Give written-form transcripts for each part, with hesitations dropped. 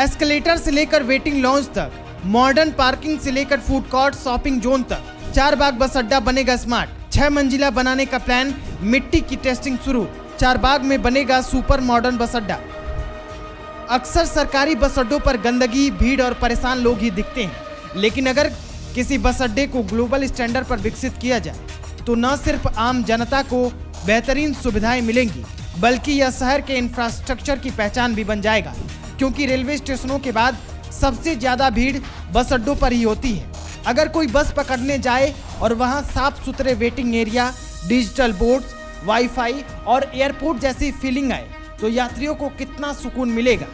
Escalator से लेकर waiting launch तक, मॉडर्न पार्किंग से लेकर फूड कोर्ट, शॉपिंग जोन तक, चारबाग बस अड्डा बनेगा स्मार्ट। 6 मंजिला बनाने का प्लान, मिट्टी की टेस्टिंग शुरू। चारबाग में बनेगा सुपर मॉडर्न बस अड्डा। अक्सर सरकारी बस अड्डों पर गंदगी, भीड़ और परेशान लोग ही दिखते हैं, लेकिन अगर किसी बस अड्डे को ग्लोबल स्टैंडर्ड पर विकसित किया जाए तो न सिर्फ आम जनता को बेहतरीन सुविधाएं मिलेंगी, बल्कि यह शहर के इंफ्रास्ट्रक्चर की पहचान भी बन जाएगा, क्योंकि रेलवे स्टेशनों के बाद सबसे ज्यादा भीड़ बस अड्डों पर ही होती है। अगर कोई बस पकड़ने जाए और वहां साफ सुथरे waiting area, digital boards, wifi और एयरपोर्ट जैसी फीलिंग आए तो यात्रियों को कितना सुकून मिलेगा।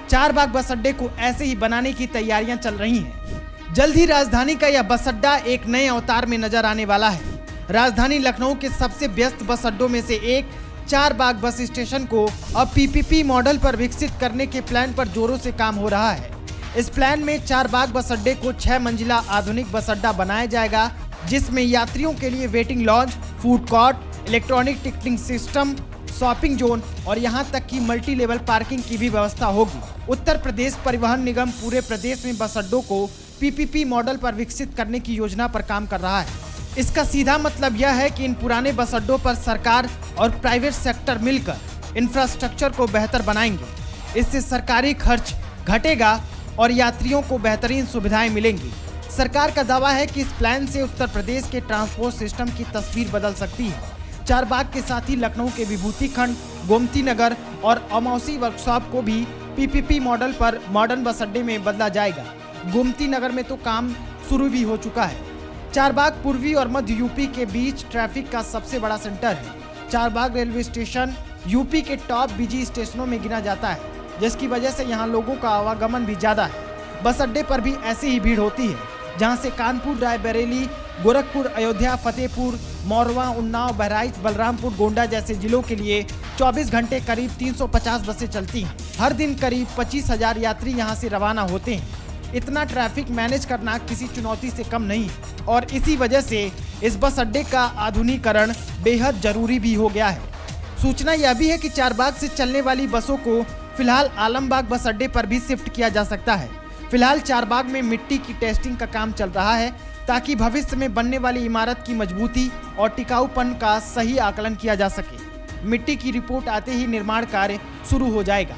चारबाग बस अड्डे को ऐसे ही बनाने की तैयारियां चल रही हैं। जल्द ही राजधानी का यह बस अड्डा एक नए अवतार में नजर आने वाला है। राजधानी लखनऊ के सबसे व्यस्त बस अड्डों में से एक चारबाग बस स्टेशन को अब पीपीपी मॉडल पर विकसित करने के प्लान पर जोरों से काम हो रहा है। इस प्लान में चारबाग बस अड्डे को 6 मंजिला आधुनिक बस अड्डा बनाया जाएगा, जिसमें यात्रियों के लिए waiting lounge, food court, electronic ticketing system, shopping zone और यहां तक कि मल्टी लेवल पार्किंग की भी व्यवस्था होगी। उत्तर प्रदेश परिवहन निगम पूरे प्रदेश में बस अड्डों को पीपीपी मॉडल पर विकसित करने की योजना पर काम कर रहा है। इसका सीधा मतलब यह है कि इन पुराने बस अड्डों पर सरकार और प्राइवेट सेक्टर मिलकर इंफ्रास्ट्रक्चर को बेहतर बनाएंगे। इससे सरकारी खर्च घटेगा और यात्रियों को बेहतरीन सुविधाएं मिलेंगी। सरकार का दावा है कि इस प्लान से उत्तर प्रदेश के ट्रांसपोर्ट सिस्टम की तस्वीर बदल सकती है। चारबाग के साथ ही लखनऊ के विभूति खंड, गोमती नगर और अमौसी वर्कशॉप को भी पीपीपी मॉडल पर मॉडर्न बस अड्डे में बदला जाएगा। गोमती नगर में तो काम शुरू भी हो चुका है। चारबाग पूर्वी और मध्य यूपी के बीच ट्रैफिक का सबसे बड़ा सेंटर है। चारबाग रेलवे स्टेशन यूपी के टॉप बिजी स्टेशनों में गिना जाता है, जिसकी वजह से यहाँ लोगों का आवागमन भी ज्यादा है। बस अड्डे पर भी ऐसी ही भीड़ होती है, जहाँ से कानपुर, रायबरेली, गोरखपुर, अयोध्या, फतेहपुर, मोरवा, उन्नाव, बहराइच, बलरामपुर, गोंडा जैसे जिलों के लिए 24 घंटे करीब 350 बसें चलती हैं। हर दिन करीब 25,000 यात्री यहां से रवाना होते हैं। इतना ट्रैफिक मैनेज करना किसी चुनौती से कम नहीं है और इसी वजह से इस बस अड्डे का आधुनिकीकरण बेहद जरूरी भी हो गया है। सूचना यह भी है कि चारबाग से चलने वाली बसों को फिलहाल आलमबाग बस अड्डे पर भी शिफ्ट किया जा सकता है। फिलहाल चारबाग में मिट्टी की टेस्टिंग का काम चल रहा है, ताकि भविष्य में बनने वाली इमारत की मजबूती और टिकाऊपन का सही आकलन किया जा सके। मिट्टी की रिपोर्ट आते ही निर्माण कार्य शुरू हो जाएगा।